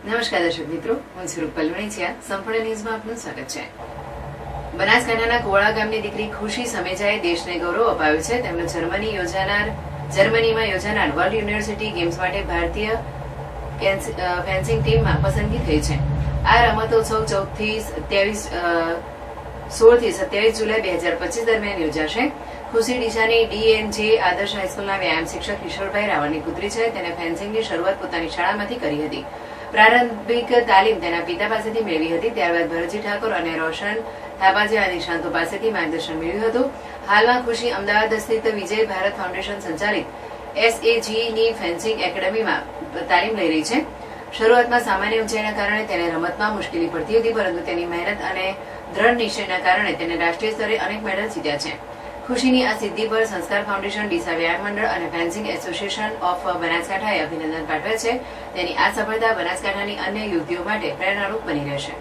નમસ્કાર દર્શક મિત્રો, હું છું રૂપલ વણિચિયા. સંપૂર્ણ ન્યૂઝમાં આપનું સ્વાગત છે. બનાસકાંઠાના કોળા ગામની દીકરી ખુશી સમેજાએ દેશને ગૌરવ અપાવ્યું છે. તેમણે જર્મનીમાં યોજાનાર વર્લ્ડ યુનિવર્સિટી ગેમ્સ માટે ભારતીય ફેન્સિંગ ટીમમાં પસંદગી થઈ છે. આ રમતોત્સવ 16 થી 27 જુલાઈ 2025 દરમિયાન યોજાશે. ખુશી ડીસાની DNJ આદર્શ હાઈસ્કૂલના વ્યાયામ શિક્ષક કિશોરભાઈ રાવળની પુત્રી છે. તેને ફેન્સિંગની શરૂઆત પોતાની શાળામાંથી કરી હતી. પ્રારંભિક તાલીમ તેના પિતા પાસેથી મેળવી હતી. ત્યારબાદ ભરતજી ઠાકોર અને રોશન થાપા જેવા નિષ્ણાતો પાસેથી માર્ગદર્શન મેળવ્યું હતું. હાલમાં ખુશી અમદાવાદ સ્થિત વિજય ભારત ફાઉન્ડેશન સંચાલિત SAG ની ફેન્સિંગ એકેડમીમાં તાલીમ લઈ રહી છે. શરૂઆતમાં સામાન્ય ઊંચાઈના કારણે તેને રમતમાં મુશ્કેલી પડતી હતી, પરંતુ તેની મહેનત અને દ્રઢ નિશ્ચયના કારણે તેને રાષ્ટ્રીય સ્તરે અનેક મેડલ જીત્યા છે. ખુશીની આ સિદ્ધિ પર સંસ્કાર ફાઉન્ડેશન, ડીસા વ્યાયામ મંડળ અને ફેન્સિંગ એસોસિએશન ઓફ બનાસકાંઠાએ અભિનંદન પાઠવ્યા છે. તેની આ સફળતા બનાસકાંઠાની અન્ય યુવતીઓ માટે પ્રેરણારૂપ બની રહેશે.